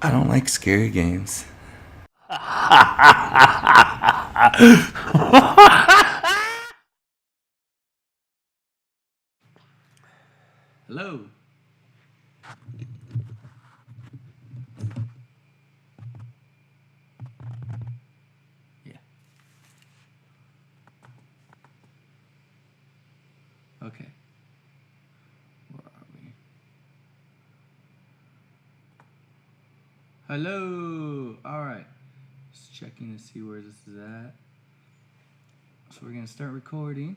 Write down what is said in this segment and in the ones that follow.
I don't like scary games. Hello. Yeah. Okay. Where are we? Hello. All right. Just checking to see where this is at. So we're gonna start recording.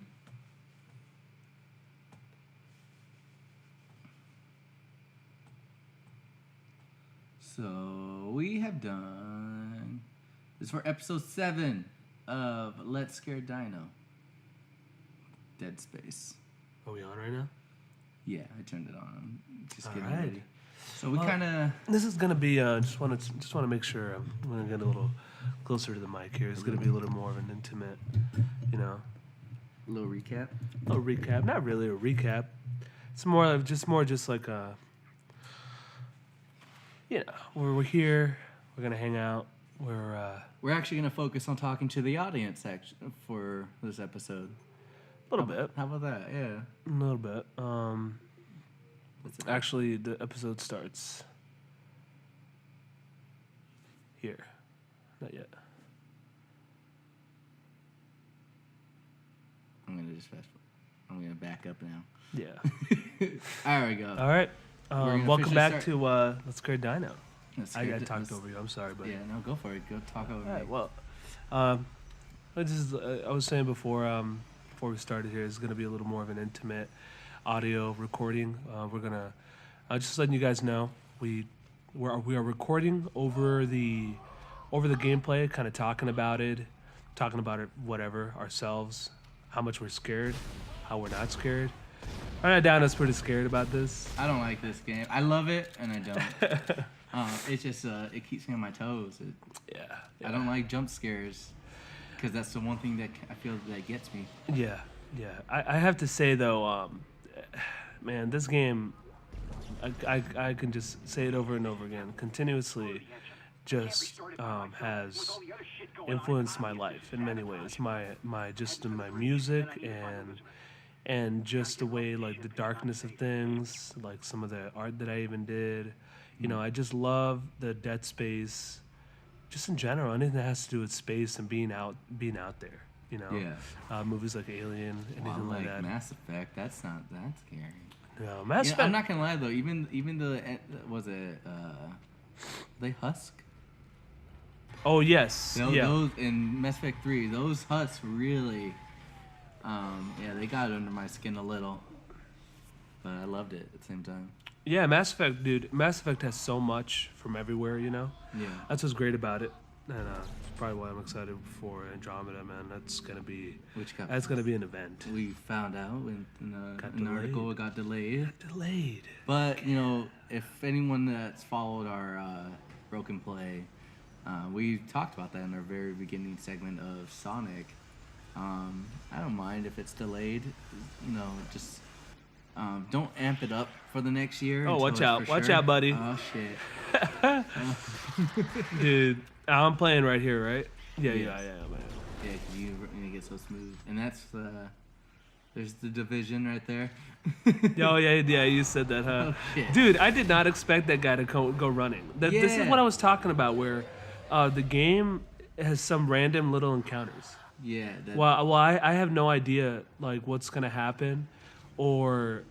So we have done this for episode 7 of Let's Scare Dino. Dead Space. Are we on right now? Yeah, I turned it on. I'm just getting right. ready. So we kind of. This is gonna be. Just want to make sure I'm gonna get a little closer to the mic here. It's gonna be a little more of an intimate, A little recap. a recap. Not really a recap. It's more of just like a. We're here. We're gonna hang out. We're actually gonna focus on talking to the audience for this episode. A little bit. How about that? Yeah. A little bit. Actually, the episode starts here. Not yet. I'm gonna just fast. I'm gonna back up now. Yeah. There we go. All right. Welcome back to Let's Scare Dino. I talked over you. I'm sorry, but yeah, no, go for it. Go talk over all right. me. Well, I was saying before we started here, it's going to be a little more of an intimate audio recording. We're gonna just letting you guys know we are recording over the gameplay, kind of talking about it, whatever ourselves, how much we're scared, how we're not scared. Right now, Dino's pretty scared about this. I don't like this game. I love it and I don't. It's just it keeps me on my toes. Yeah. I don't like jump scares because that's the one thing that I feel that gets me. Yeah. I have to say though, man, this game, I can just say it over and over again, continuously, just has influenced my life in many ways. My just in my music and just the way, like, the darkness of things, like some of the art that I even did. I just love the Dead Space, just in general, anything that has to do with space and being out there. Yeah. Movies like Alien, anything like that. Mass Effect. That's not that scary. No, Mass Effect. I'm not gonna lie though. Even the was it they husk. Oh yes. Those in Mass Effect 3. Those husks really. They got under my skin a little, but I loved it at the same time. Yeah, Mass Effect, dude. Mass Effect has so much from everywhere, Yeah. That's what's great about it, and it's probably why I'm excited for Andromeda, man. That's gonna be an event. We found out in an article it got delayed. But if anyone that's followed our Broken Play, we talked about that in our very beginning segment of Sonic. I don't mind if it's delayed. Just don't amp it up for the next year. Oh, watch out, buddy. Oh shit. Dude, I'm playing right here, right? Yeah, man. Yeah, 'cause you get so smooth, and that's there's the division right there. Oh yeah, you said that, huh? Oh, shit. Dude, I did not expect that guy to go running. This is what I was talking about, where the game has some random little encounters. Yeah. Well, I have no idea like what's gonna happen, or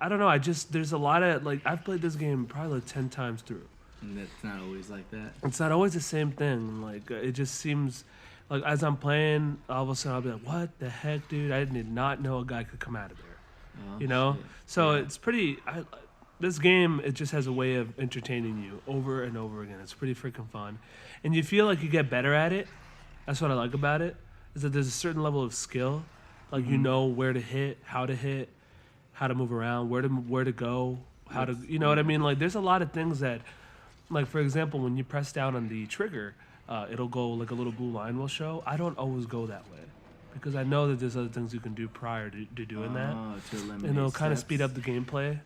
I don't know. There's a lot of, like, I've played this game probably like 10 times through. And that's not always like that. It's not always the same thing. Like, it just seems like as I'm playing, all of a sudden I'll be like, "What the heck, dude? I did not know a guy could come out of there." Oh, shit. So yeah. it's pretty. This game, it just has a way of entertaining you over and over again. It's pretty freaking fun, and you feel like you get better at it. That's what I like about it, is that there's a certain level of skill. Like, you know where to hit, how to move around, where to go, how to, you know what I mean? Like, there's a lot of things that, like, for example, when you press down on the trigger, it'll go, like, a little blue line will show. I don't always go that way because I know that there's other things you can do prior to doing that. To eliminate And it'll kind of steps. speed up the gameplay.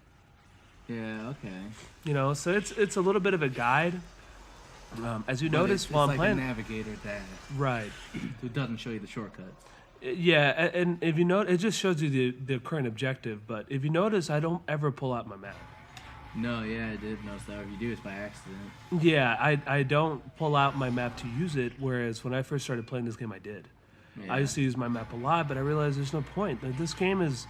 Yeah. Okay. You know, so it's a little bit of a guide. As you notice while I'm like playing, a navigator that right? who doesn't show you the shortcuts. Yeah, and if you note, it just shows you the current objective. But if you notice, I don't ever pull out my map. No, yeah, I did notice that. If you do, it's by accident. Yeah, I don't pull out my map to use it. Whereas when I first started playing this game, I did. Yeah. I used to use my map a lot, but I realized there's no point. Like, this game is,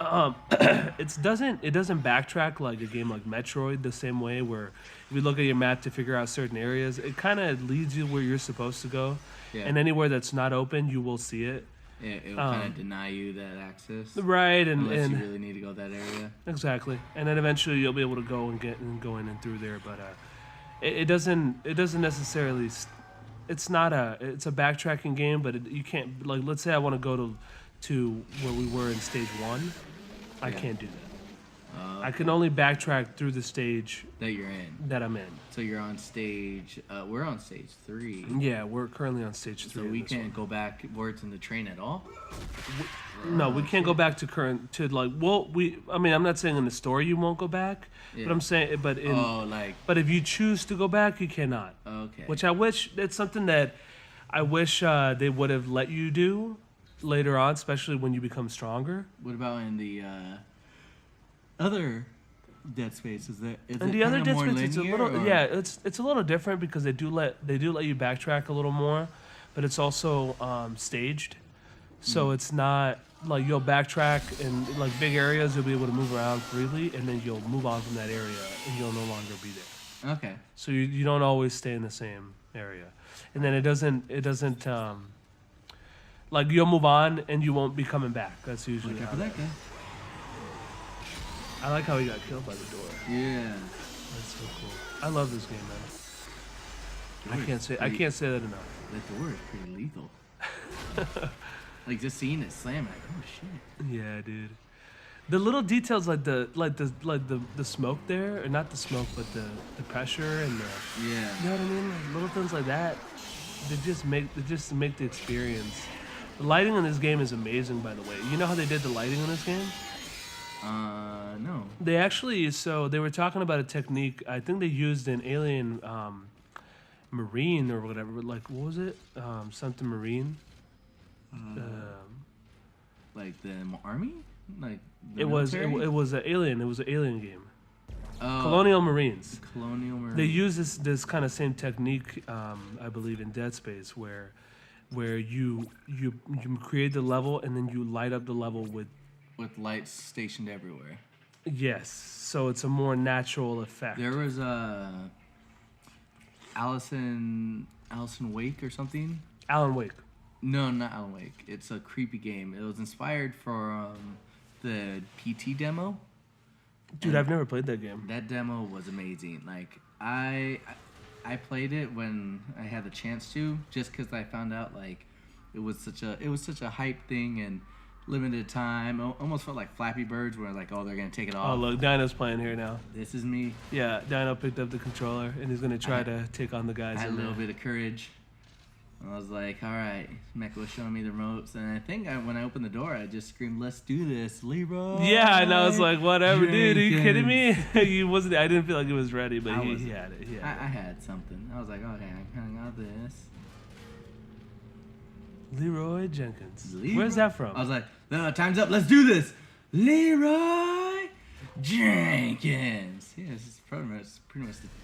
it doesn't backtrack like a game like Metroid the same way. Where if you look at your map to figure out certain areas, it kind of leads you where you're supposed to go, Yeah. and anywhere that's not open, you will see it. Yeah, it will kind of deny you that access. Right, Unless and you really need to go that area. exactly, and then eventually you'll be able to go in and through there. But it doesn't necessarily. It's a backtracking game, but you can't, like, let's say I want to go to where we were in stage 1. I can't do that. I can only backtrack through the stage That you're in. that I'm in. So you're on stage. We're on stage 3. Yeah, we're currently on stage 3. So we can't go backwards in the train at all. No, we can't go back to current to like. Well, I mean, I'm not saying in the story you won't go back, Yeah. but I'm saying, but in. But if you choose to go back, you cannot. Okay. Which I wish, it's something that I wish they would have let you do later on, especially when you become stronger. What about in the other Dead Space? Is And the other Dead Space, it's a little, or? yeah, it's a little different because they do let you backtrack a little more, but it's also staged, so it's not like you'll backtrack in like big areas. You'll be able to move around freely, and then you'll move on from that area, and you'll no longer be there. Okay. So you don't always stay in the same area, and then it doesn't like you'll move on and you won't be coming back. That's usually Look out how for that guy. I like how he got killed by the door. Yeah. That's so cool. I love this game, man. I can't say that enough. That door is pretty lethal. Like just seeing it slam, like oh shit. Yeah, dude. The little details like the smoke there, or not the smoke, but the pressure and the Yeah. you know what I mean? Like little things like that. They just make the experience. The lighting in this game is amazing, by the way. You know how they did the lighting in this game? No. They actually, so they were talking about a technique I think they used in Alien Marine or whatever. Like, what was it? Something Marine. Like the army? Like the It was an Alien. It was an Alien game. Colonial Marines. Colonial Marines. They use this kind of same technique, I believe, in Dead Space, where you create the level and then you light up the level with lights stationed everywhere. yes, so it's a more natural effect. There was Allison Wake or something. Alan Wake. No, not Alan Wake. It's a creepy game. It was inspired from the PT demo. Dude, I've never played that game. That demo was amazing. Like I played it when I had the chance to, just because I found out like it was such a hype thing and limited time. Almost felt like Flappy Birds, where like, oh, they're gonna take it off. Oh, look, Dino's playing here now. This is me. Yeah, Dino picked up the controller and he's gonna try to take on the guys. I had a in little there. bit of courage. I was like, all right, Mecha was showing me the remotes, and I think when I opened the door, I just screamed, "Let's do this, Leroy!" Yeah, and I was like, whatever, dude. Are you kidding me? Jenkins. He wasn't. I didn't feel like he was ready, but he wasn't. had it. I had something. I was like, okay, I kind of got this. Leroy Jenkins. Leroy? Where's that from? I was like, no, time's up. Let's do this, Leroy Jenkins. Yeah, this is pretty much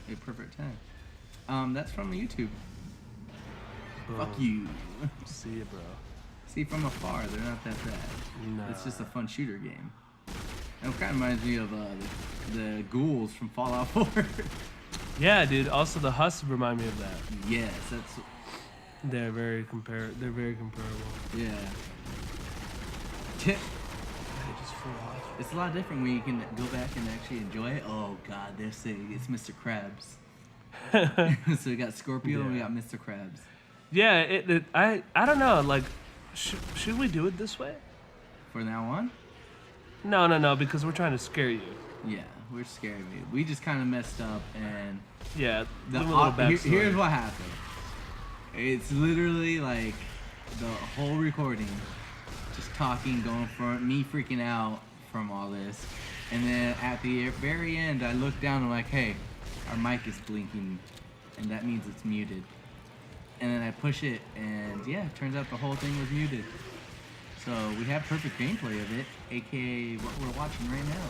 the perfect time. That's from YouTube. Fuck you. See ya, bro. See, from afar, they're not that bad. Nah. It's just a fun shooter game. And it kind of reminds me of the ghouls from Fallout 4. Yeah, dude. Also, the Husks remind me of that. Yes, that's... They're very comparable. Yeah. They just flew off. It's a lot different when you can go back and actually enjoy it. Oh, God, they're saying it's Mr. Krabs. So we got Scorpio and we got Mr. Krabs. Yeah, I don't know. Like, should we do it this way? For now on? No, because we're trying to scare you. Yeah, we're scaring you. We just kind of messed up, and Yeah, give 'em a little backstory. here's what happened. It's literally like the whole recording, just talking, going for me freaking out from all this, And then at the very end, I look down and I'm like, hey, our mic is blinking, and that means it's muted. And then I push it, and yeah, it turns out the whole thing was muted. So we have perfect gameplay of it, aka what we're watching right now.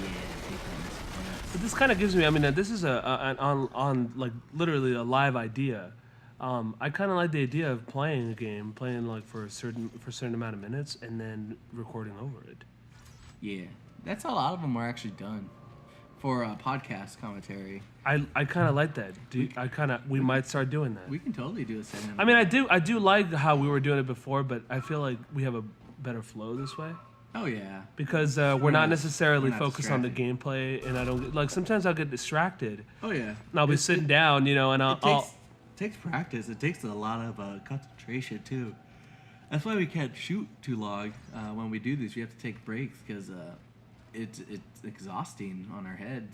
Yeah, take on But this kind of gives me, I mean, this is on like literally a live idea. I kind of like the idea of playing a game, playing like for a certain amount of minutes, and then recording over it. Yeah, that's how a lot of them are actually done for podcast commentary. I kind of like that. We might start doing that. We can totally do a segment. I mean, I do like how we were doing it before, but I feel like we have a better flow this way. Oh yeah. Because we're not necessarily we're not focused on the gameplay, and I don't like. Sometimes I'll get distracted. Oh yeah. And I'll be sitting down, you know, and it takes practice. It takes a lot of concentration too. That's why we can't shoot too long when we do this. We have to take breaks because it's exhausting on our heads.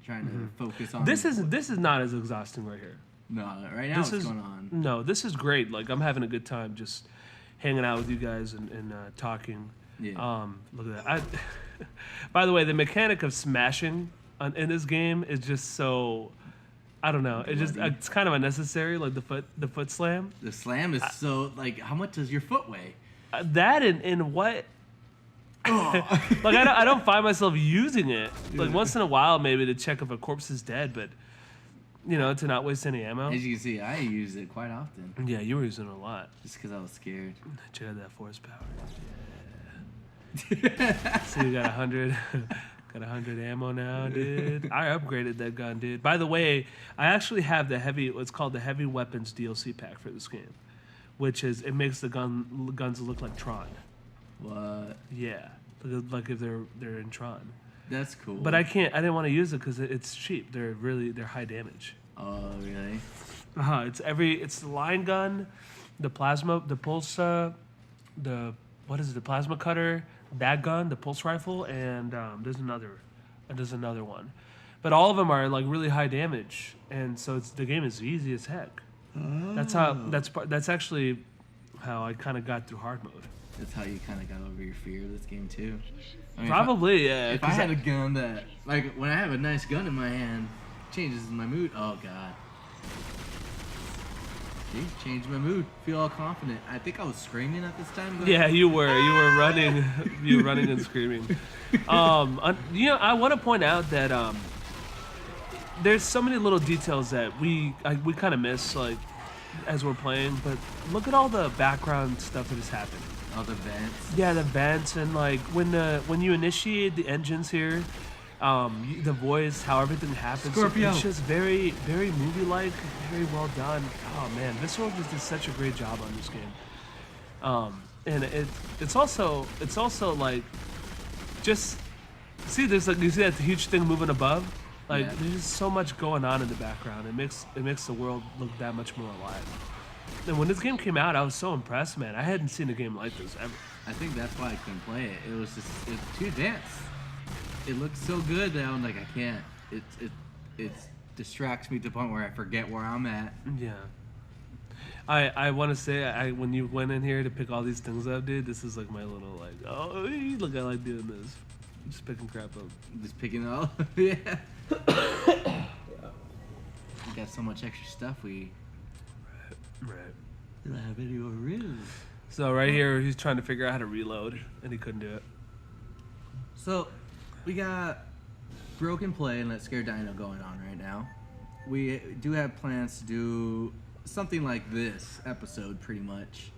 Trying to focus on this is not as exhausting right here. No, right now what's going on? No, this is great. Like I'm having a good time just hanging out with you guys and talking. Yeah. Look at that. By the way, the mechanic of smashing in this game is just so. I don't know. It's kind of unnecessary. Like the foot slam. The slam is so like. How much does your foot weigh? That in what? Like I don't find myself using it. Like once in a while, maybe to check if a corpse is dead, but you know, to not waste any ammo. As you can see, I use it quite often. Yeah, you were using it a lot. Just because I was scared. Check out that force power. Yeah. So you got 100. Got 100 ammo now, dude. I upgraded that gun, dude. By the way, I actually have what's called the heavy weapons DLC pack for this game, which is it makes the guns look like Tron. What? Yeah, like if they're in Tron. That's cool. But I didn't want to use it because it's cheap. They're high damage. Oh really? It's the line gun, the plasma, the pulse, the plasma cutter, that gun, the pulse rifle, and there's another one. But all of them are like really high damage, and so the game is easy as heck. Oh. That's actually how I kind of got through hard mode. That's how you kind of got over your fear of this game too. I mean, Probably, yeah. If I had a gun that, like, when I have a nice gun in my hand, changes my mood. Oh god. See, changed my mood. Feel all confident. I think I was screaming at this time. But yeah, you were. You were running. You were running and screaming. You know, I want to point out that there's so many little details that we kind of miss, like, as we're playing. But look at all the background stuff that is happening. All the vents. Yeah, the vents, and like when you initiate the engines here, the voice, how everything happens. Scorpio. It's just very, very movie-like, very well done. Oh man, Visceral just did such a great job on this game. And it's also like, just see there's like, you see that huge thing moving above. Like there's just so much going on in the background. It makes the world look that much more alive. And when this game came out, I was so impressed, man. I hadn't seen a game like this ever. I think that's why I couldn't play it. It was too advanced. It looked so good that I'm like, I can't. It distracts me to the point where I forget where I'm at. Yeah. I want to say, when you went in here to pick all these things up, dude, this is like my little like, oh, look, I like doing this. I'm just picking crap up. Just picking it all. Yeah. Yeah. We got so much extra stuff. Right. We don't have any more rooms. So right here, he's trying to figure out how to reload, and he couldn't do it. So, we got Broken Play and Let's Scare Dino going on right now. We do have plans to do something like this episode, pretty much,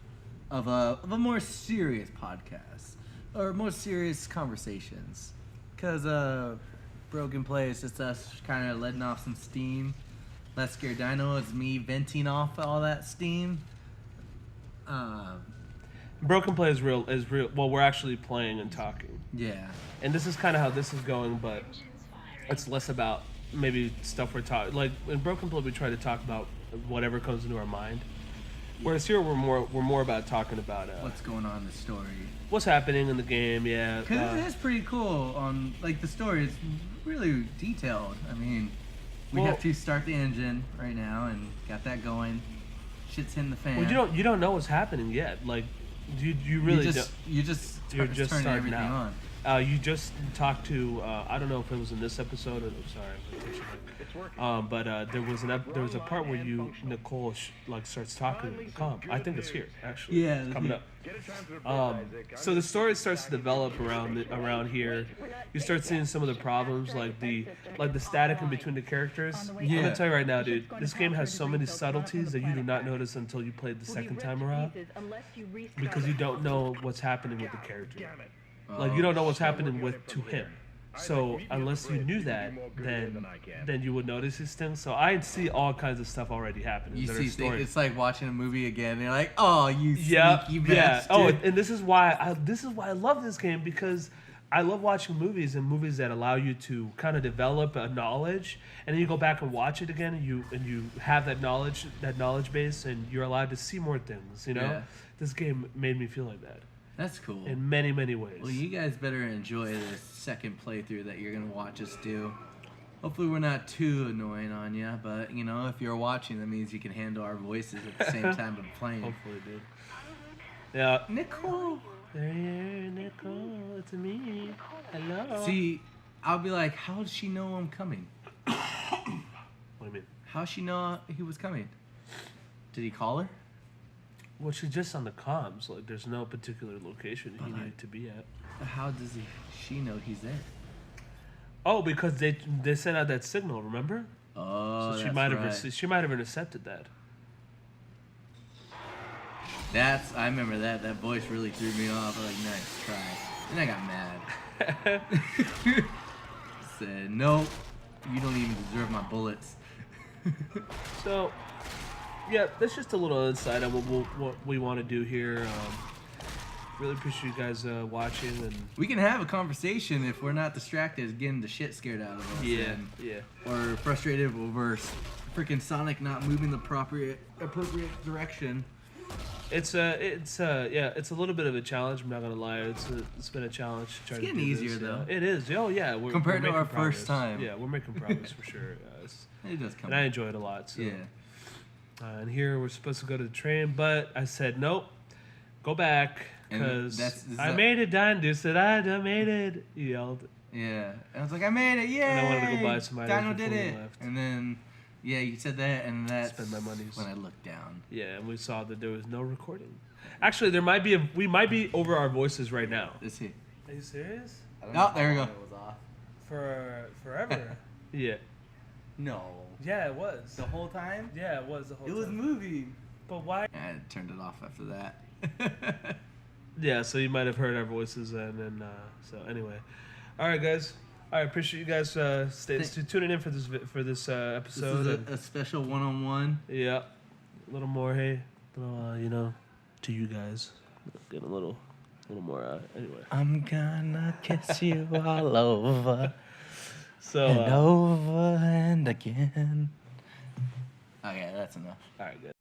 of a more serious podcast or more serious conversations. Cause Broken Play is just us kind of letting off some steam. Let's Scare Dino is me venting off all that steam. Broken Play is real. Well, we're actually playing and talking. Yeah. And this is kind of how this is going, but it's less about maybe stuff we're talking. Like in Broken Play, we try to talk about whatever comes into our mind. Whereas here, we're more about talking about what's going on in the story, what's happening in the game. Yeah. Because it is pretty cool. On like the story, it's really detailed. I mean. We have to start the engine right now and got that going. Shit's hitting the fan. Well, you don't know what's happening yet. Like, you really you're just turning everything on. You just talked to I don't know if it was in this episode. But there was there was a part where Nicole starts talking to the comp. I think it's here actually. Yeah, it's coming up. So the story starts to develop around here. You start seeing some of the problems, like the static in between the characters. I'm gonna tell you right now, dude. This game has so many subtleties that you do not notice until you play it the second time around, because you don't know what's happening with the character. Like, you don't know what's happening to him. So unless you knew that, then you would notice these things. So I see all kinds of stuff already happening. You see things, it's like watching a movie again. And you're like, oh, you sneaky bastard. Yeah. Oh, and this is why I love this game, because I love watching movies that allow you to kind of develop a knowledge, and then you go back and watch it again, and you have that knowledge base, and you're allowed to see more things. You know, This game made me feel like that. That's cool. In many, many ways. Well, you guys better enjoy this second playthrough that you're going to watch us do. Hopefully we're not too annoying on you, but, if you're watching, that means you can handle our voices at the same time of playing. Hopefully, dude. Yeah. Nicole! There you are, Nicole. It's me. Hello. See, I'll be like, how does she know I'm coming? What do you mean? How does she know he was coming? Did he call her? Well, she's just on the comms. Like, there's no particular location he needed to be at. How does she know he's there? Oh, because they sent out that signal. Remember? Oh, so she might have intercepted that. I remember that. That voice really threw me off. I was like, nice try. And I got mad. Said, nope, you don't even deserve my bullets. So. Yeah, that's just a little insight on what we want to do here. Really appreciate you guys watching, and we can have a conversation if we're not distracted, getting the shit scared out of us. Yeah. Or frustrated over freaking Sonic not moving the appropriate direction. It's a little bit of a challenge. I'm not gonna lie. It's been a challenge. It's getting easier though. It is. Oh yeah. Compared to our first time. Yeah, we're making progress for sure. It does come. And I enjoy it a lot. So. Yeah. And here we're supposed to go to the train, but I said nope, go back, because I made it. Dino said I made it. He yelled. Yeah, and I was like, I made it, yay! And I wanted to go buy some items Dino before did it. we left. And then, you said that, and that's spend my monies. When I looked down. Yeah, and we saw that there was no recording. Actually, we might be over our voices right now. Let's see. Are you serious? Oh, there we go. It was off. For forever. Yeah. No. Yeah, it was. The whole time? Yeah, it was the whole time. It was moving. But why? I turned it off after that. Yeah, so you might have heard our voices, and then so anyway. All right, guys. I appreciate you guys tuning in for this episode. This is a special one-on-one. Yeah, a little more. Hey, to you guys, get a little more. Anyway. I'm gonna kiss you all over. So and over and again. Okay, that's enough. All right, good.